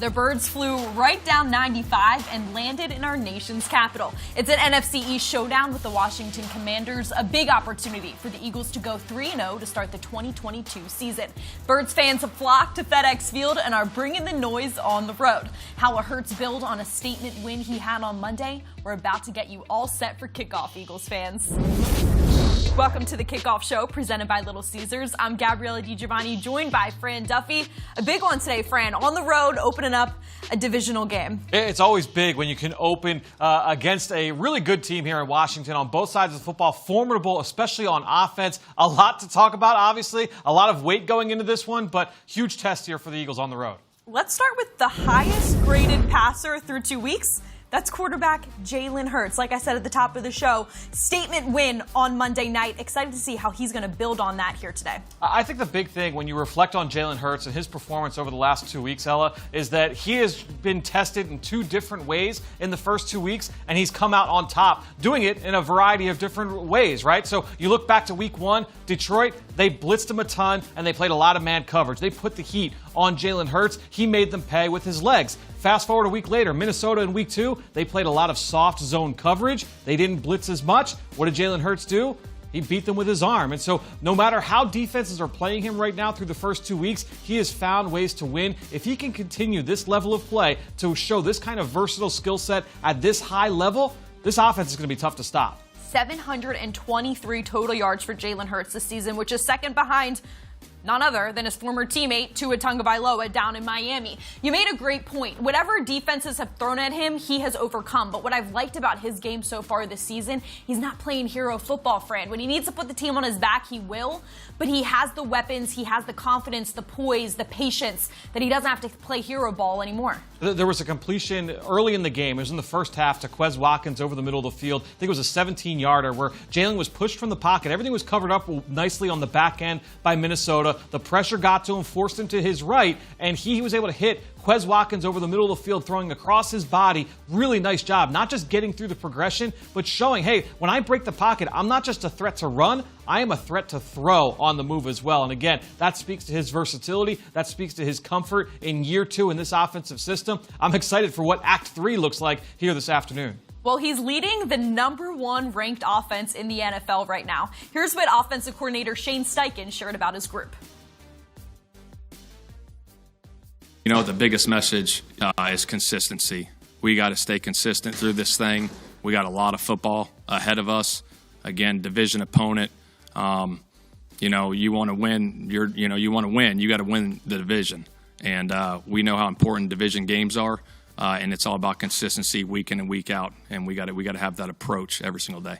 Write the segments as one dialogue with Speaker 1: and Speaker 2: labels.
Speaker 1: The Birds flew right down 95 and landed in our nation's capital. It's an NFC East showdown with the Washington Commanders, a big opportunity for the Eagles to go 3-0 to start the 2022 season. Birds fans have flocked to FedEx Field and are bringing the noise on the road. How will Hurts build on a statement win he had on Monday? We're about to get you all set for kickoff, Eagles fans. Welcome to the Kickoff Show, presented by Little Caesars. I'm Ella DiGiovanni, joined by Fran Duffy. A big one today, Fran, on the road, opening up a divisional game. It's
Speaker 2: always big when you can open against a really good team here in Washington on both sides of the football. Formidable, especially on offense. A lot to talk about, obviously. A lot of weight going into this one, but huge test here for the Eagles on the road.
Speaker 1: Let's start with the highest graded passer through 2 weeks. That's quarterback Jalen Hurts. Like I said at the top of the show, statement win on Monday night. Excited to see how he's going to build on that here today.
Speaker 2: I think the big thing when you reflect on Jalen Hurts and his performance over the last 2 weeks, Ella, is that he has been tested in 2 different ways in the first 2 weeks, and he's come out on top, doing it in a variety of different ways, right? So you look back to week 1, Detroit, they blitzed him a ton, and they played a lot of man coverage. They put the heat on Jalen Hurts. He made them pay with his legs. Fast forward a week later, Minnesota in week 2, they played a lot of soft zone coverage. They didn't blitz as much. What did Jalen Hurts do? He beat them with his arm. And so no matter how defenses are playing him right now through the first 2 weeks, he has found ways to win. If he can continue this level of play to show this kind of versatile skill set at this high level, this offense is going to be tough to stop.
Speaker 1: 723 total yards for Jalen Hurts this season, which is second behind none other than his former teammate, Tua Tagovailoa, down in Miami. You made a great point. Whatever defenses have thrown at him, he has overcome. But what I've liked about his game so far this season, he's not playing hero football, Fran. When he needs to put the team on his back, he will. But he has the weapons, he has the confidence, the poise, the patience that he doesn't have to play hero ball anymore.
Speaker 2: There was a completion early in the game. It was in the first half to Quez Watkins over the middle of the field. I think it was a 17-yarder where Jalen was pushed from the pocket. Everything was covered up nicely on the back end by Minnesota. The pressure got to him, forced him to his right, and he was able to hit Quez Watkins over the middle of the field, throwing across his body. Really nice job, not just getting through the progression, but showing, hey, when I break the pocket, I'm not just a threat to run, I am a threat to throw on the move as well. And again, that speaks to his versatility. That speaks to his comfort in year 2 in this offensive system. I'm excited for what Act 3 looks like here this afternoon.
Speaker 1: Well, he's leading the #1 ranked offense in the NFL right now. Here's what offensive coordinator Shane Steichen shared about his group.
Speaker 3: You know, the biggest message is consistency. We got to stay consistent through this thing. We got a lot of football ahead of us. Again, division opponent. You know, you want to win. You want to win. You got to win the division. And we know how important division games are. And it's all about consistency week in and week out. And we got to have that approach every single day.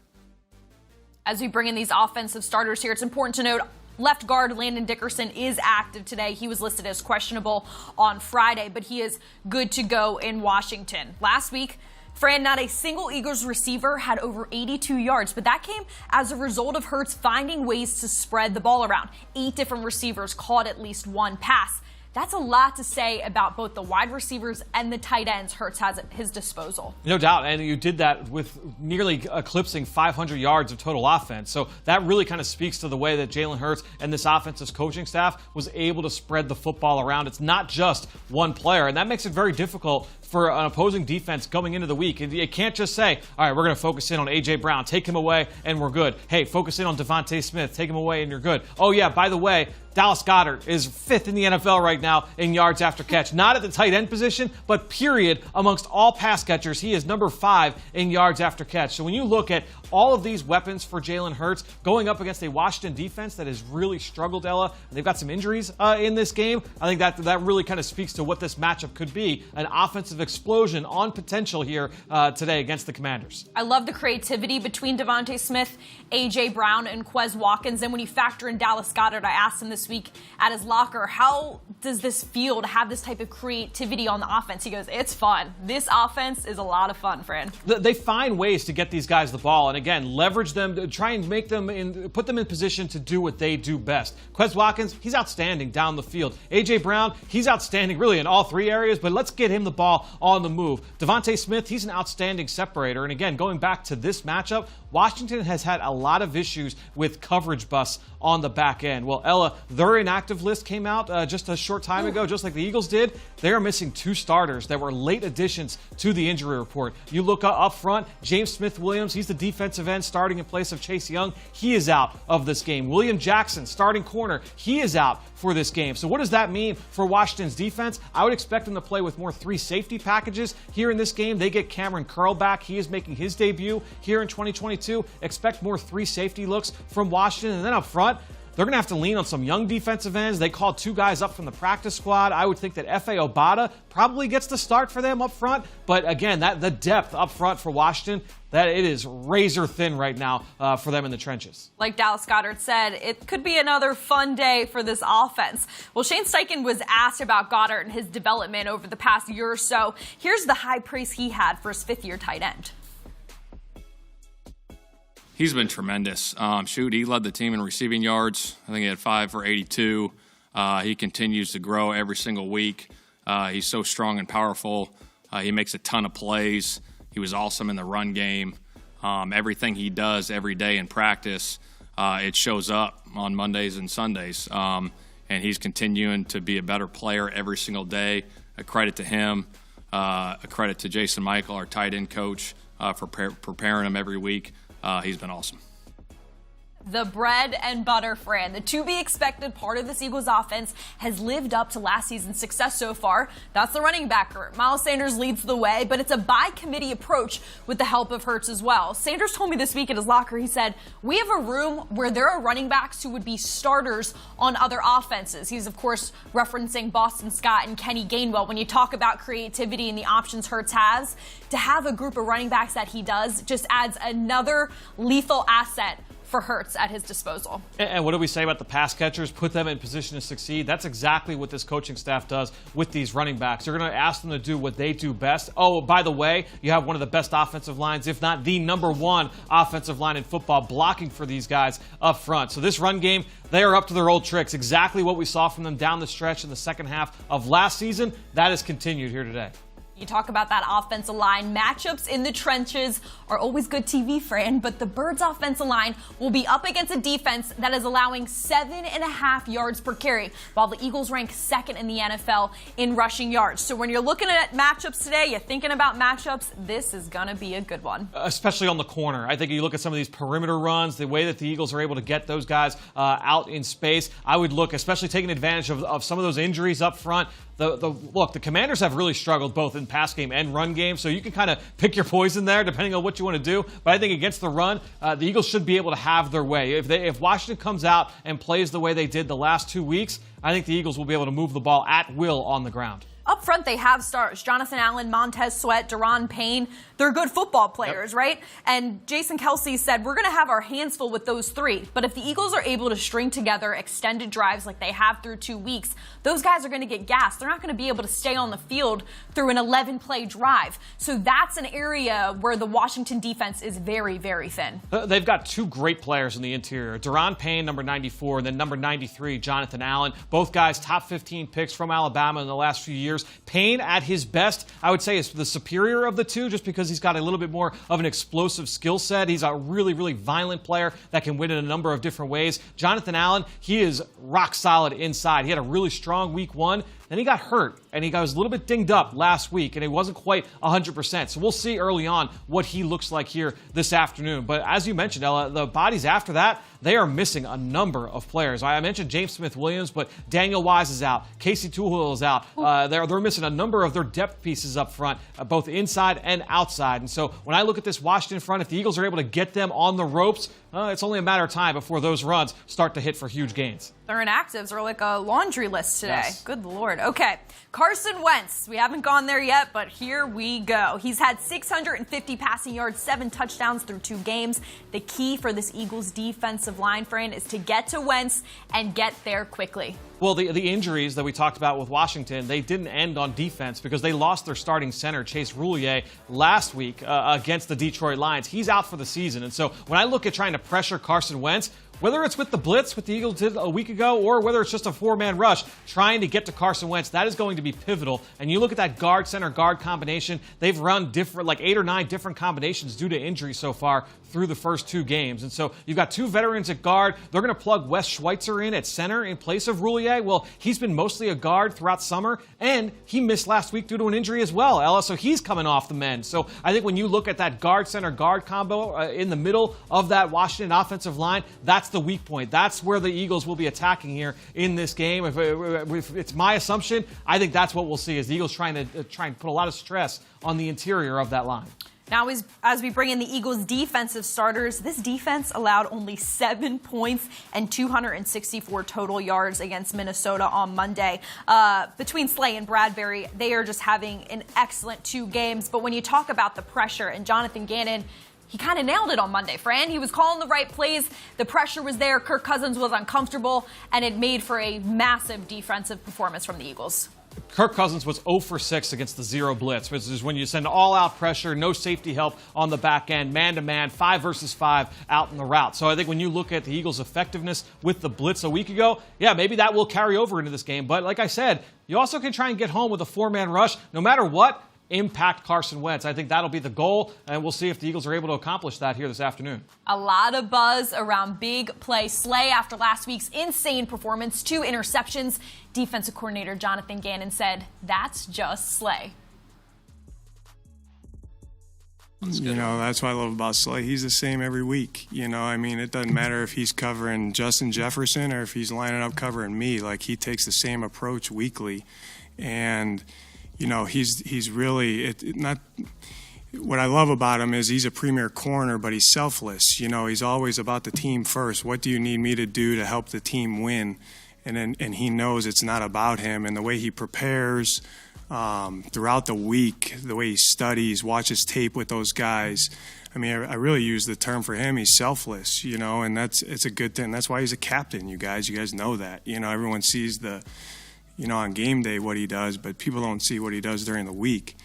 Speaker 1: As we bring in these offensive starters here, it's important to note left guard Landon Dickerson is active today. He was listed as questionable on Friday, but he is good to go in Washington. Last week, Fran, not a single Eagles receiver had over 82 yards, but that came as a result of Hurts finding ways to spread the ball around. 8 different receivers caught at least one pass. That's a lot to say about both the wide receivers and the tight ends Hurts has at his disposal.
Speaker 2: No doubt, and you did that with nearly eclipsing 500 yards of total offense. So that really kind of speaks to the way that Jalen Hurts and this offensive coaching staff was able to spread the football around. It's not just one player, and that makes it very difficult for an opposing defense going into the week. You can't just say, all right, we're going to focus in on A.J. Brown, take him away, and we're good. Hey, focus in on Devontae Smith, take him away, and you're good. Oh, yeah, by the way, Dallas Goedert is 5th in the NFL right now in yards after catch. Not at the tight end position, but period, amongst all pass catchers, he is number 5 in yards after catch. So when you look at all of these weapons for Jalen Hurts going up against a Washington defense that has really struggled, Ella, they've got some injuries in this game. I think that really kind of speaks to what this matchup could be, an offensive explosion on potential here today against the Commanders.
Speaker 1: I love the creativity between Devontae Smith, A.J. Brown, and Quez Watkins. And when you factor in Dallas Goedert, I asked him this week at his locker, how does this feel to have this type of creativity on the offense? He goes, it's fun. This offense is a lot of fun, Fran.
Speaker 2: They find ways to get these guys the ball, and again, leverage them, try and make them put them in position to do what they do best. Quez Watkins, he's outstanding down the field. A.J. Brown, he's outstanding really in all 3 areas, but let's get him the ball on the move. Devontae Smith, he's an outstanding separator, and again, going back to this matchup, Washington has had a lot of issues with coverage busts on the back end. Well, Ella, their inactive list came out just a short time ago, just like the Eagles did. They are missing 2 starters that were late additions to the injury report. You look up front, James Smith-Williams, he's the defensive end starting in place of Chase Young. He is out of this game. William Jackson, starting corner, he is out for this game. So what does that mean for Washington's defense? I would expect them to play with more 3 safety packages here in this game. They get Cameron Curl back. He is making his debut here in 2022. Expect more 3 safety looks from Washington. And then up front, they're going to have to lean on some young defensive ends. They called 2 guys up from the practice squad. I would think that F.A. Obata probably gets the start for them up front. But again, the depth up front for Washington, that it is razor thin right now for them in the trenches.
Speaker 1: Like Dallas Goedert said, it could be another fun day for this offense. Well, Shane Steichen was asked about Goedert and his development over the past year or so. Here's the high praise he had for his 5th-year tight end.
Speaker 3: He's been tremendous. He led the team in receiving yards. I think he had 5 for 82. He continues to grow every single week. He's so strong and powerful. He makes a ton of plays. He was awesome in the run game. Everything he does every day in practice, it shows up on Mondays and Sundays. And he's continuing to be a better player every single day. A credit to him. A credit to Jason Michael, our tight end coach, for preparing him every week. He's been awesome.
Speaker 1: The bread and butter, Fran, the to-be-expected part of this Eagles offense, has lived up to last season's success so far. That's the running back group. Miles Sanders leads the way, but it's a by-committee approach with the help of Hurts as well. Sanders told me this week in his locker, he said, we have a room where there are running backs who would be starters on other offenses. He's, of course, referencing Boston Scott and Kenny Gainwell. When you talk about creativity and the options Hurts has, to have a group of running backs that he does just adds another lethal asset for Hurts at his disposal.
Speaker 2: And what do we say about the pass catchers? Put them in position to succeed. That's exactly what this coaching staff does with these running backs. They're going to ask them to do what they do best. Oh, by the way, you have one of the best offensive lines, if not the #1 offensive line in football, blocking for these guys up front. So this run game, they are up to their old tricks. Exactly what we saw from them down the stretch in the second half of last season. That has continued here today.
Speaker 1: You talk about that offensive line. Matchups in the trenches are always good TV, Fran, but the Birds' offensive line will be up against a defense that is allowing 7.5 yards per carry, while the Eagles rank 2nd in the NFL in rushing yards. So when you're looking at matchups today, you're thinking about matchups, this is going to be a good one.
Speaker 2: Especially on the corner. I think you look at some of these perimeter runs, the way that the Eagles are able to get those guys out in space. I would look, especially taking advantage of some of those injuries up front. Look, the Commanders have really struggled both in pass game and run game, so you can kind of pick your poison there depending on what you want to do. But I think against the run, the Eagles should be able to have their way. If Washington comes out and plays the way they did the last 2 weeks, I think the Eagles will be able to move the ball at will on the ground.
Speaker 1: Up front, they have stars. Jonathan Allen, Montez Sweat, Daron Payne. They're good football players, right? And Jason Kelsey said, we're going to have our hands full with those 3. But if the Eagles are able to string together extended drives like they have through 2 weeks, those guys are going to get gassed. They're not going to be able to stay on the field through an 11-play drive. So that's an area where the Washington defense is very, very thin.
Speaker 2: They've got 2 great players in the interior. Daron Payne, number 94, and then number 93, Jonathan Allen. Both guys top 15 picks from Alabama in the last few years. Payne, at his best, I would say is the superior of the 2 just because he's got a little bit more of an explosive skill set. He's a really, really violent player that can win in a number of different ways. Jonathan Allen, he is rock solid inside. He had a really strong week 1. Then he got hurt, and he was a little bit dinged up last week, and he wasn't quite 100%. So we'll see early on what he looks like here this afternoon. But as you mentioned, Ella, the bodies after that, they are missing a number of players. I mentioned James Smith-Williams, but Daniel Wise is out. Casey Tuhill is out. They're missing a number of their depth pieces up front, both inside and outside. And so when I look at this Washington front, if the Eagles are able to get them on the ropes, it's only a matter of time before those runs start to hit for huge gains.
Speaker 1: Their inactives are like a laundry list today.
Speaker 2: Yes.
Speaker 1: Good Lord. Okay. Carson Wentz. We haven't gone there yet, but here we go. He's had 650 passing yards, 7 touchdowns through 2 games. The key for this Eagles defensive line, Fran, is to get to Wentz and get there quickly.
Speaker 2: Well, the injuries that we talked about with Washington, they didn't end on defense because they lost their starting center, Chase Roulier, last week against the Detroit Lions. He's out for the season. And so when I look at trying to pressure Carson Wentz, whether it's with the blitz, what the Eagles did a week ago, or whether it's just a four-man rush trying to get to Carson Wentz, that is going to be pivotal. And you look at that guard, center, guard combination, they've run different, like 8 or 9 different combinations due to injury so far through the first 2 games. And so you've got 2 veterans at guard. They're going to plug Wes Schweitzer in at center in place of Roulier. Well, he's been mostly a guard throughout summer, and he missed last week due to an injury as well, Ella, so he's coming off the mend. So I think when you look at that guard, center, guard combo in the middle of that Washington offensive line, that's the weak point. That's where the Eagles will be attacking here in this game. If it's my assumption, I think that's what we'll see, is the Eagles trying to put a lot of stress on the interior of that line.
Speaker 1: Now, as we bring in the Eagles' defensive starters, this defense allowed only 7 points and 264 total yards against Minnesota on Monday. Between Slay and Bradbury, they are just having an excellent 2 games. But when you talk about the pressure, and Jonathan Gannon, he kind of nailed it on Monday, Fran. He was calling the right plays. The pressure was there. Kirk Cousins was uncomfortable, and it made for a massive defensive performance from the Eagles.
Speaker 2: Kirk Cousins was 0 for 6 against the zero blitz, which is when you send all-out pressure, no safety help on the back end, man-to-man, 5 versus 5 out in the route. So I think when you look at the Eagles' effectiveness with the blitz a week ago, yeah, maybe that will carry over into this game. But like I said, you also can try and get home with a 4-man rush. No matter what, impact Carson Wentz. I think that'll be the goal, and we'll see if the Eagles are able to accomplish that here this afternoon.
Speaker 1: A lot of buzz around big play Slay after last week's insane performance, 2 interceptions. Defensive coordinator Jonathan Gannon said, "That's just Slay."
Speaker 4: You know, that's what I love about Slay. He's the same every week. You know, I mean, it doesn't matter if he's covering Justin Jefferson or if he's lining up covering me. Like, he takes the same approach weekly. And you know, he's really not. What I love about him is he's a premier corner, but he's selfless. You know, he's always about the team first. What do you need me to do to help the team win? And he knows it's not about him. And the way he prepares throughout the week, the way he studies, watches tape with those guys. I mean, I really use the term for him. He's selfless, you know, and it's a good thing. That's why he's a captain. You guys know that. You know, everyone sees on game day what he does, but people don't see what he does during the week.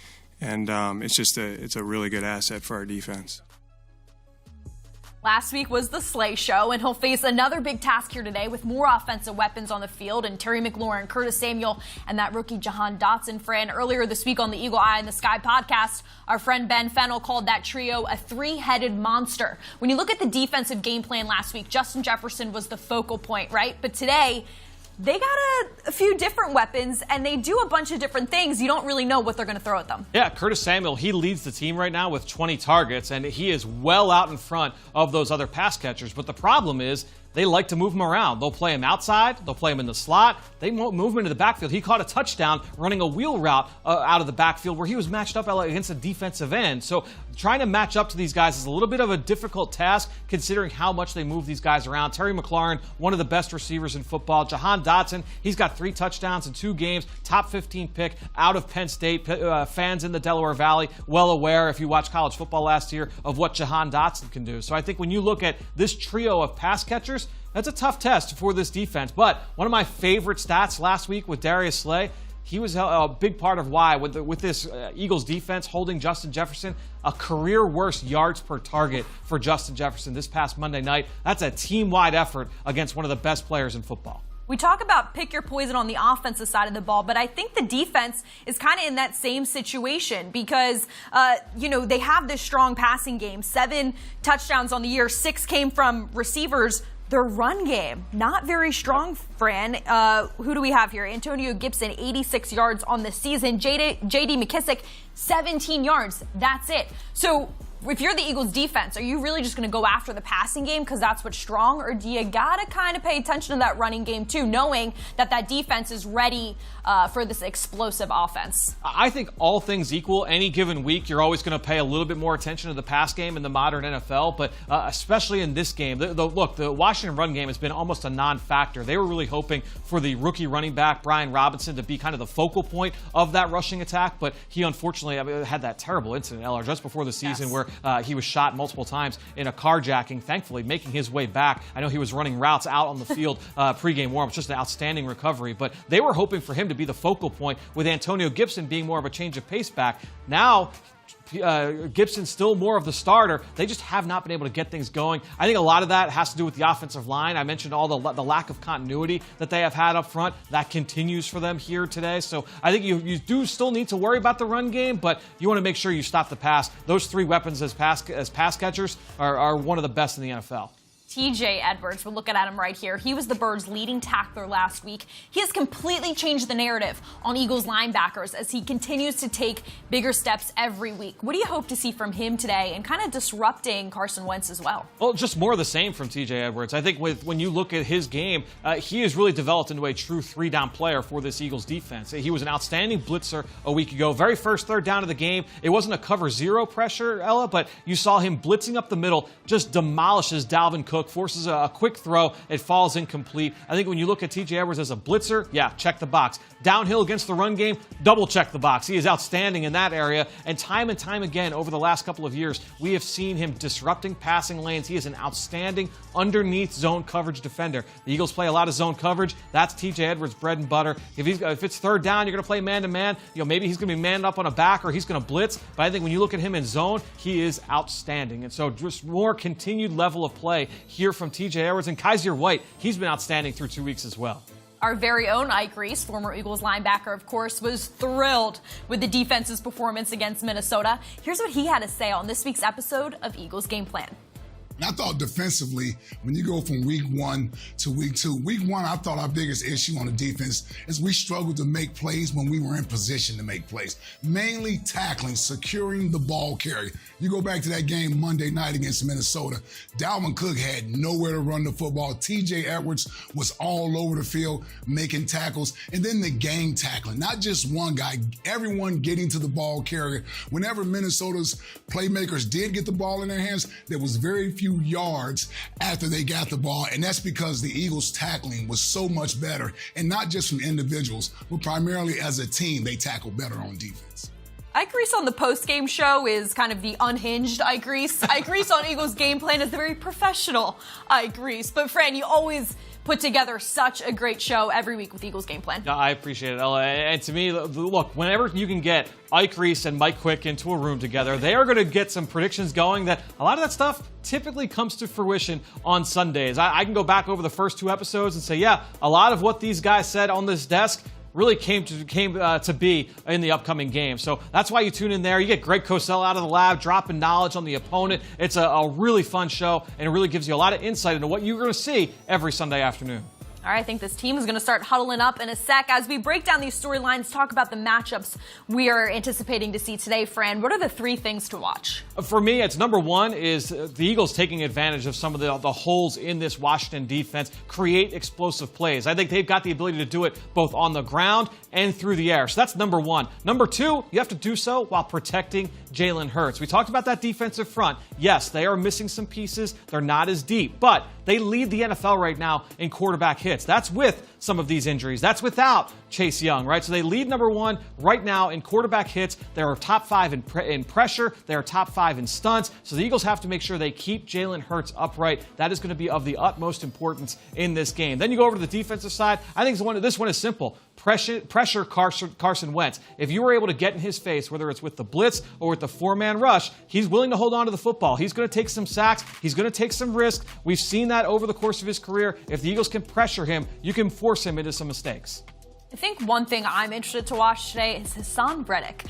Speaker 4: And it's a really good asset for our defense.
Speaker 1: Last week was the Slay Show, and he'll face another big task here today with more offensive weapons on the field, and Terry McLaurin, Curtis Samuel, and that rookie Jahan Dotson. Fran, earlier this week on the Eagle Eye in the Sky podcast, our friend Ben Fennell called that trio a 3-headed monster. When you look at the defensive game plan last week, Justin Jefferson was the focal point, right? But today, they got a few different weapons, and they do a bunch of different things. You don't really know what they're going to throw at them.
Speaker 2: Yeah, Curtis Samuel, he leads the team right now with 20 targets, and he is well out in front of those other pass catchers. But the problem is they like to move him around. They'll play him outside. They'll play him in the slot. They won't move him into the backfield. He caught a touchdown running a wheel route out of the backfield where he was matched up against a defensive end. So trying to match up to these guys is a little bit of a difficult task considering how much they move these guys around. Terry McLaurin, one of the best receivers in football. Jahan Dotson, he's got 3 touchdowns in 2 games. Top 15 pick out of Penn State. Fans in the Delaware Valley well aware, if you watch college football last year, of what Jahan Dotson can do. So I think when you look at this trio of pass catchers, that's a tough test for this defense. But one of my favorite stats last week with Darius Slay, he was a big part of why, with this Eagles defense holding Justin Jefferson, a career worst yards per target for Justin Jefferson this past Monday night. That's a team-wide effort against one of the best players in football.
Speaker 1: We talk about pick your poison on the offensive side of the ball, but I think the defense is kind of in that same situation because, they have this strong passing game. 7 touchdowns on the year, 6 came from receivers. Their run game, not very strong, Fran. Who do we have here? Antonio Gibson, 86 yards on the season. J.D. McKissick, 17 yards. That's it. So if you're the Eagles defense, are you really just going to go after the passing game because that's what's strong? Or do you got to kind of pay attention to that running game too, knowing that defense is ready for this explosive offense?
Speaker 2: I think all things equal, any given week, you're always going to pay a little bit more attention to the pass game in the modern NFL, but especially in this game. Look, the Washington run game has been almost a non-factor. They were really hoping for the rookie running back, Brian Robinson, to be kind of the focal point of that rushing attack, but he unfortunately had that terrible incident, LR, just before the season where he was shot multiple times in a carjacking, thankfully making his way back. I know he was running routes out on the field pregame warm. It's just an outstanding recovery, but they were hoping for him to be the focal point with Antonio Gibson being more of a change of pace back. Now, Gibson's still more of the starter. They just have not been able to get things going. I think a lot of that has to do with the offensive line. I mentioned all the lack of continuity that they have had up front. That continues for them here today. So I think you do still need to worry about the run game, but you want to make sure you stop the pass. Those three weapons as pass catchers are one of the best in the NFL.
Speaker 1: TJ Edwards, we're looking at him right here. He was the Birds' leading tackler last week. He has completely changed the narrative on Eagles linebackers as he continues to take bigger steps every week. What do you hope to see from him today and kind of disrupting Carson Wentz as well?
Speaker 2: Well, just more of the same from TJ Edwards. I think when you look at his game, he has really developed into a true three-down player for this Eagles defense. He was an outstanding blitzer a week ago. Very first third down of the game. It wasn't a cover zero pressure, Ella, but you saw him blitzing up the middle, just demolishes Dalvin Cook, forces a quick throw. It falls incomplete. I think when you look at TJ Edwards as a blitzer, yeah, check the box. Downhill against the run game, double check the box. He is outstanding in that area. And time again over the last couple of years, we have seen him disrupting passing lanes. He is an outstanding underneath zone coverage defender. The Eagles play a lot of zone coverage. That's TJ Edwards' bread and butter. If it's third down, you're going to play man-to-man. Maybe he's going to be manned up on a back or he's going to blitz. But I think when you look at him in zone, he is outstanding. And so just more continued level of play here from TJ Edwards. And Kaiser White, he's been outstanding through 2 weeks as well.
Speaker 1: Our very own Ike Reese, former Eagles linebacker, of course, was thrilled with the defense's performance against Minnesota. Here's what he had to say on this week's episode of Eagles Game Plan.
Speaker 5: And I thought defensively, when you go from week 1 to week 2, week 1, I thought our biggest issue on the defense is we struggled to make plays when we were in position to make plays. Mainly tackling, securing the ball carrier. You go back to that game Monday night against Minnesota, Dalvin Cook had nowhere to run the football. TJ Edwards was all over the field making tackles. And then the game tackling, not just one guy, everyone getting to the ball carrier. Whenever Minnesota's playmakers did get the ball in their hands, there was very few yards after they got the ball, and that's because the Eagles' tackling was so much better, and not just from individuals, but primarily as a team, they tackle better on defense.
Speaker 1: Ike Reese on the post-game show is kind of the unhinged Ike Reese. Ike Reese on Eagles Game Plan is the very professional Ike Reese. But Fran, you always put together such a great show every week with Eagles Game Plan.
Speaker 2: No, I appreciate it, Ella. And to me, look, whenever you can get Ike Reese and Mike Quick into a room together, they are going to get some predictions going that a lot of that stuff typically comes to fruition on Sundays. I can go back over the first 2 episodes and say, yeah, a lot of what these guys said on this desk really came to be in the upcoming game. So that's why you tune in there. You get Greg Cosell out of the lab, dropping knowledge on the opponent. It's a really fun show, and it really gives you a lot of insight into what you're going to see every Sunday afternoon.
Speaker 1: All right, I think this team is going to start huddling up in a sec. As we break down these storylines, talk about the matchups we are anticipating to see today, Fran. What are the 3 things to watch?
Speaker 2: For me, it's number 1 is the Eagles taking advantage of some of the holes in this Washington defense, create explosive plays. I think they've got the ability to do it both on the ground and through the air. So that's number 1. Number 2, you have to do so while protecting Jalen Hurts. We talked about that defensive front. Yes, they are missing some pieces. They're not as deep, but they lead the NFL right now in quarterback hits. That's with some of these injuries. That's without Chase Young, right? So they lead number 1 right now in quarterback hits. They are top 5 in pressure. They are top 5 in stunts. So the Eagles have to make sure they keep Jalen Hurts upright. That is going to be of the utmost importance in this game. Then you go over to the defensive side. I think this one is simple. Pressure Carson Wentz. If you were able to get in his face, whether it's with the blitz or with the 4-man rush, he's willing to hold on to the football. He's going to take some sacks. He's going to take some risks. We've seen that over the course of his career. If the Eagles can pressure him, you can force him into some mistakes.
Speaker 1: I think one thing I'm interested to watch today is Hassan Reddick.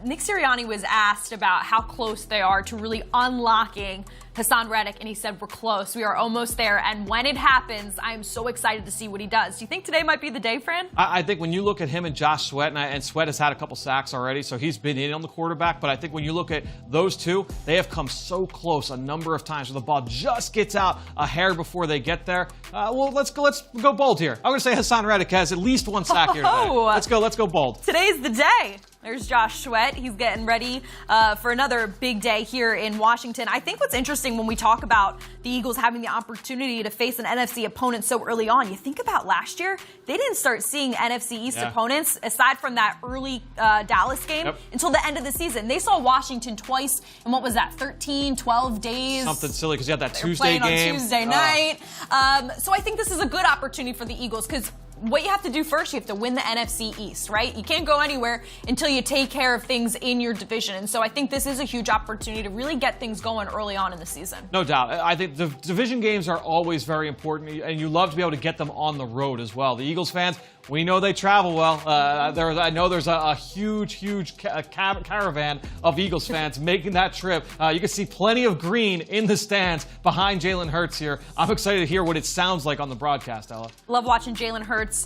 Speaker 1: Nick Sirianni was asked about how close they are to really unlocking Hassan Reddick, and he said, we're close. We are almost there. And when it happens, I'm so excited to see what he does. Do you think today might be the day, Fran?
Speaker 2: I think when you look at him and Josh Sweat, and Sweat has had a couple sacks already, so he's been in on the quarterback. But I think when you look at those two, they have come so close a number of times where the ball just gets out a hair before they get there. Well, let's go bold here. I'm going to say Hassan Reddick has at least 1 sack here today. Let's go bold.
Speaker 1: Today's the day. There's Josh Sweat. He's getting ready for another big day here in Washington. I think what's interesting when we talk about the Eagles having the opportunity to face an NFC opponent so early on, you think about last year, they didn't start seeing NFC East opponents, aside from that early Dallas game, until the end of the season. They saw Washington twice in, what was that, 13, 12 days?
Speaker 2: Something silly, because you had that
Speaker 1: Tuesday
Speaker 2: Tuesday game.
Speaker 1: On Tuesday night. So I think this is a good opportunity for the Eagles, because what you have to do first, you have to win the NFC East, right? You can't go anywhere until you take care of things in your division. And so I think this is a huge opportunity to really get things going early on in the season.
Speaker 2: No doubt. I think the division games are always very important, and you love to be able to get them on the road as well. The Eagles fans, we know they travel well. I know there's a huge caravan of Eagles fans making that trip. You can see plenty of green in the stands behind Jalen Hurts here. I'm excited to hear what it sounds like on the broadcast, Ella.
Speaker 1: Love watching Jalen Hurts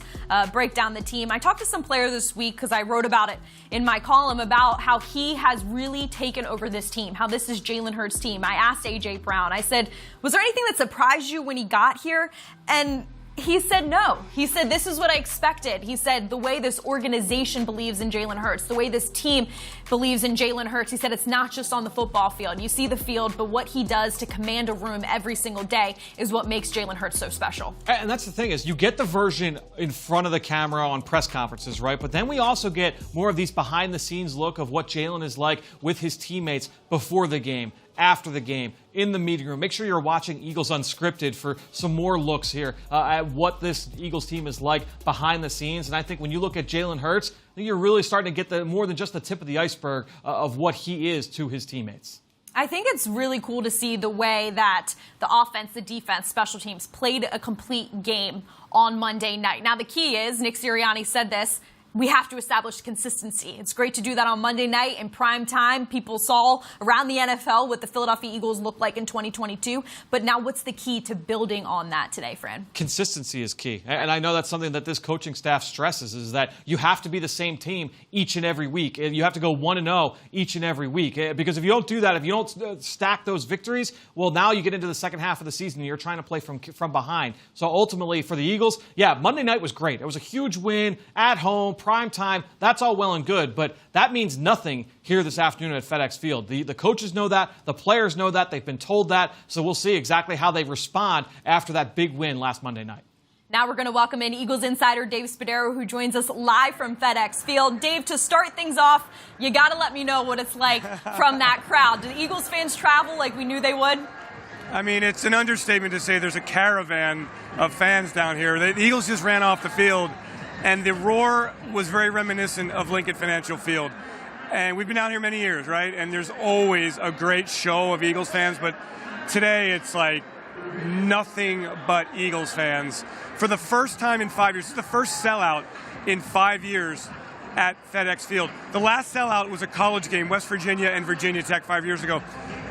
Speaker 1: break down the team. I talked to some players this week because I wrote about it in my column about how he has really taken over this team, how this is Jalen Hurts' team. I asked A.J. Brown, I said, was there anything that surprised you when he got here? And he said no. He said, this is what I expected. He said, the way this organization believes in Jalen Hurts, the way this team believes in Jalen Hurts, he said it's not just on the football field. You see the field, but what he does to command a room every single day is what makes Jalen Hurts so special.
Speaker 2: And that's the thing is you get the version in front of the camera on press conferences, right? But then we also get more of these behind-the-scenes look of what Jalen is like with his teammates before the game, after the game, in the meeting room. Make sure you're watching Eagles Unscripted for some more looks here at what this Eagles team is like behind the scenes. And I think when you look at Jalen Hurts, I think you're really starting to get more than just the tip of the iceberg of what he is to his teammates.
Speaker 1: I think it's really cool to see the way that the offense, the defense, special teams played a complete game on Monday night. Now, the key is, Nick Sirianni said this, we have to establish consistency. It's great to do that on Monday night in prime time. People saw around the NFL what the Philadelphia Eagles look like in 2022. But now what's the key to building on that today, Fran?
Speaker 2: Consistency is key. And I know that's something that this coaching staff stresses, is that you have to be the same team each and every week. You have to go 1-0 each and every week. Because if you don't do that, if you don't stack those victories, well, now you get into the second half of the season and you're trying to play from behind. So ultimately for the Eagles, yeah, Monday night was great. It was a huge win at home, prime time. That's all well and good, but that means nothing here this afternoon at FedEx Field. The coaches know that. The players know that. They've been told that. So we'll see exactly how they respond after that big win last Monday night.
Speaker 1: Now we're going to welcome in Eagles Insider Dave Spadaro, who joins us live from FedEx Field. Dave, to start things off, you got to let me know what it's like from that crowd. Do the Eagles fans travel like we knew they would?
Speaker 6: I mean, it's an understatement to say there's a caravan of fans down here. The Eagles just ran off the field, and the roar was very reminiscent of Lincoln Financial Field. And we've been down here many years, right? And there's always a great show of Eagles fans, but today it's like nothing but Eagles fans. For the first time in 5 years, this is the first sellout in 5 years at FedEx Field. The last sellout was a college game, West Virginia and Virginia Tech 5 years ago.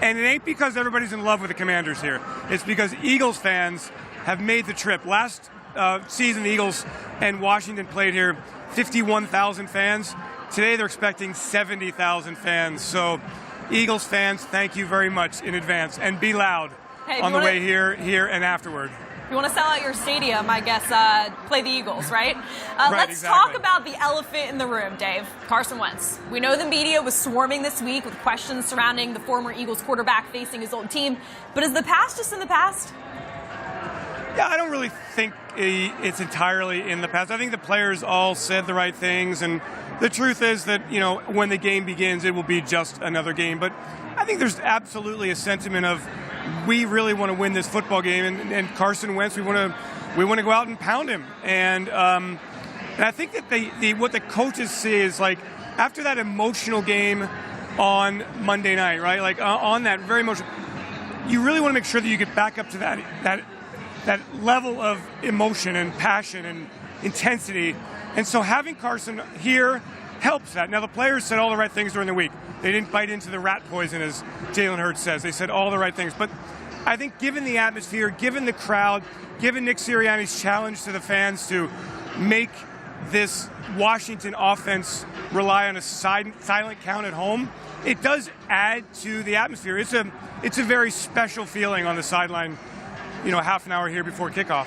Speaker 6: And it ain't because everybody's in love with the Commanders here. It's because Eagles fans have made the trip. Last season, the Eagles and Washington played here, 51,000 fans. Today, they're expecting 70,000 fans. So, Eagles fans, thank you very much in advance. And be loud on the way here, and afterward.
Speaker 1: If you want to sell out your stadium, I guess, play the Eagles, right? Let's
Speaker 6: exactly.
Speaker 1: talk about the elephant in the room, Dave. Carson Wentz. We know the media was swarming this week with questions surrounding the former Eagles quarterback facing his old team. But is the past just in the past?
Speaker 6: Yeah, I don't really think it's entirely in the past. I think the players all said the right things, and the truth is that, you know, when the game begins, it will be just another game. But I think there's absolutely a sentiment of we really want to win this football game, and Carson Wentz, we want to go out and pound him. And I think that what the coaches see is, like, after that emotional game on Monday night, right? Like on that very emotional, you really want to make sure that you get back up to that level of emotion and passion and intensity. And so having Carson here helps that. Now, the players said all the right things during the week. They didn't bite into the rat poison, as Jalen Hurts says. They said all the right things. But I think given the atmosphere, given the crowd, given Nick Sirianni's challenge to the fans to make this Washington offense rely on a silent count at home, it does add to the atmosphere. It's a very special feeling on the sideline, you know, half an hour here before kickoff.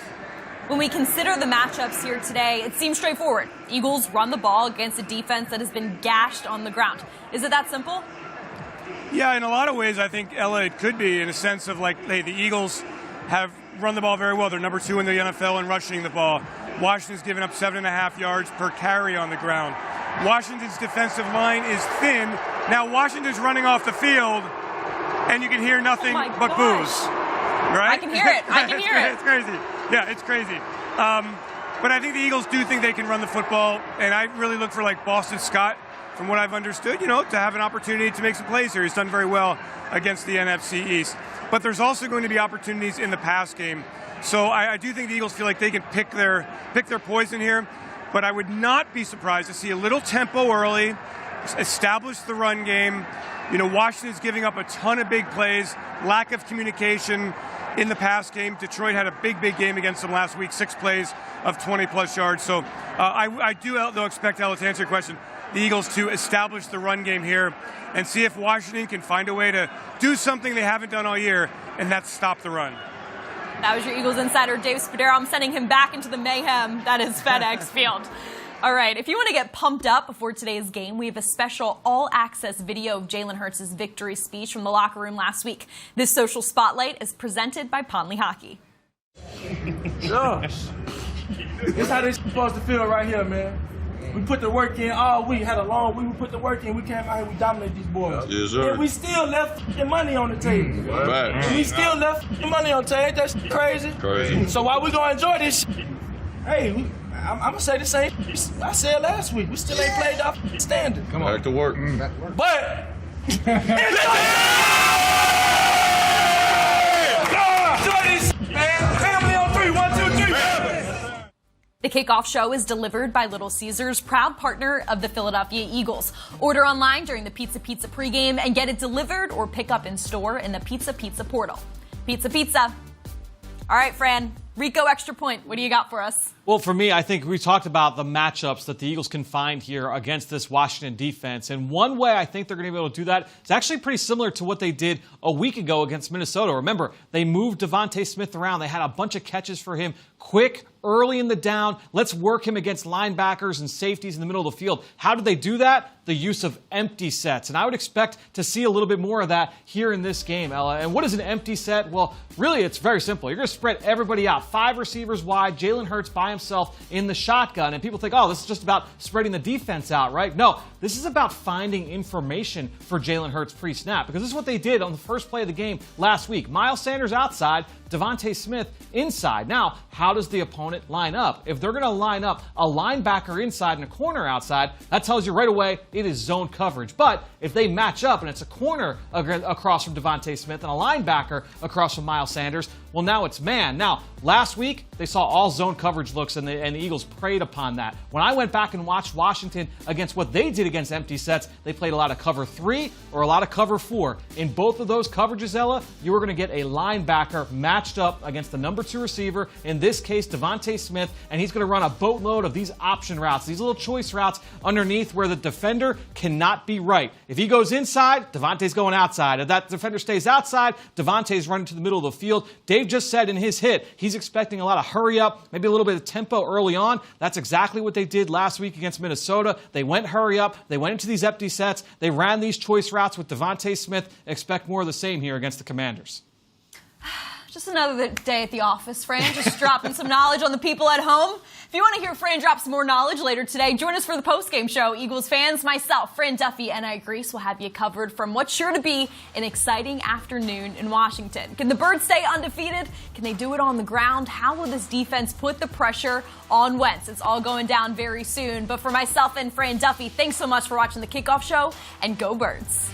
Speaker 1: When we consider the matchups here today, it seems straightforward. Eagles run the ball against a defense that has been gashed on the ground. Is it that simple?
Speaker 6: Yeah, in a lot of ways, I think, Ella, it could be, in a sense of, like, hey, the Eagles have run the ball very well. They're number 2 in the NFL in rushing the ball. Washington's given up 7.5 yards per carry on the ground. Washington's defensive line is thin. Now Washington's running off the field, and you can hear nothing but boos. Right?
Speaker 1: I can hear it. I can hear it.
Speaker 6: It's crazy. Yeah, it's crazy. But I think the Eagles do think they can run the football, and I really look for like Boston Scott, from what I've understood, to have an opportunity to make some plays here. He's done very well against the NFC East. But there's also going to be opportunities in the pass game. So I do think the Eagles feel like they can pick their poison here. But I would not be surprised to see a little tempo early, establish the run game. Washington's giving up a ton of big plays, lack of communication in the pass game. Detroit had a big game against them last week, 6 plays of 20-plus yards. So I do, though, expect, Ella, to answer your question, the Eagles to establish the run game here and see if Washington can find a way to do something they haven't done all year, and that's stop the run.
Speaker 1: That was your Eagles insider, Dave Spadaro. I'm sending him back into the mayhem that is FedEx Field. All right, if you want to get pumped up before today's game, we have a special all-access video of Jalen Hurts' victory speech from the locker room last week. This social spotlight is presented by Ponley Hockey.
Speaker 7: Sure. This is how they're supposed to feel right here, man. We put the work in all week, had a long week, we put the work in, we came out here, we dominate these boys.
Speaker 8: Yes, sir.
Speaker 7: And we still left the money on the table.
Speaker 8: Right.
Speaker 7: And we still left the money on the table. Ain't that crazy?
Speaker 8: Crazy.
Speaker 7: So while we gonna enjoy this, hey, I'm gonna say the same I said last week. We still ain't played up standard.
Speaker 8: Come on. Back to work.
Speaker 7: But enjoy this, man. Family on 3, 1, 2, 3.
Speaker 1: The Kickoff Show is delivered by Little Caesars, proud partner of the Philadelphia Eagles. Order online during the Pizza pregame and get it delivered or pick up in store in the Pizza portal. Pizza. All right, Fran, Rico Extra Point, what do you got for us?
Speaker 2: Well, for me, I think we talked about the matchups that the Eagles can find here against this Washington defense. And one way I think they're going to be able to do that is actually pretty similar to what they did a week ago against Minnesota. Remember, they moved Devontae Smith around. They had a bunch of catches for him quick, early in the down. Let's work him against linebackers and safeties in the middle of the field. How did they do that? The use of empty sets. And I would expect to see a little bit more of that here in this game, Ella. And what is an empty set? Well, really, it's very simple. You're going to spread everybody out. 5 receivers wide, Jalen Hurts by himself in the shotgun. And people think, oh, this is just about spreading the defense out, right? No, this is about finding information for Jalen Hurts pre-snap, because this is what they did on the first play of the game last week. Miles Sanders outside, Devontae Smith inside. Now, how does the opponent line up? If they're going to line up a linebacker inside and a corner outside, that tells you right away it is zone coverage. But if they match up and it's a corner across from Devontae Smith and a linebacker across from Miles Sanders, well, now it's man. Now, last week, they saw all zone coverage looks, and the Eagles preyed upon that. When I went back and watched Washington against what they did against empty sets, they played a lot of cover 3 or a lot of cover 4. In both of those coverages, Ella, you were going to get a linebacker matched up against the number 2 receiver, in this case, Devontae Smith, and he's going to run a boatload of these option routes, these little choice routes underneath where the defender cannot be right. If he goes inside, Devontae's going outside. If that defender stays outside, Devontae's running to the middle of the field. Dave just said in his hit, he's expecting a lot of hurry up, maybe a little bit of tempo early on. That's exactly what they did last week against Minnesota. They went hurry up. They went into these empty sets. They ran these choice routes with Devontae Smith. Expect more of the same here against the Commanders.
Speaker 1: Just another day at the office, Fran. Just dropping some knowledge on the people at home. If you want to hear Fran drop some more knowledge later today, join us for the postgame show. Eagles fans, myself, Fran Duffy, and Grease will have you covered from what's sure to be an exciting afternoon in Washington. Can the Birds stay undefeated? Can they do it on the ground? How will this defense put the pressure on Wentz? It's all going down very soon. But for myself and Fran Duffy, thanks so much for watching the Kickoff Show, and go Birds.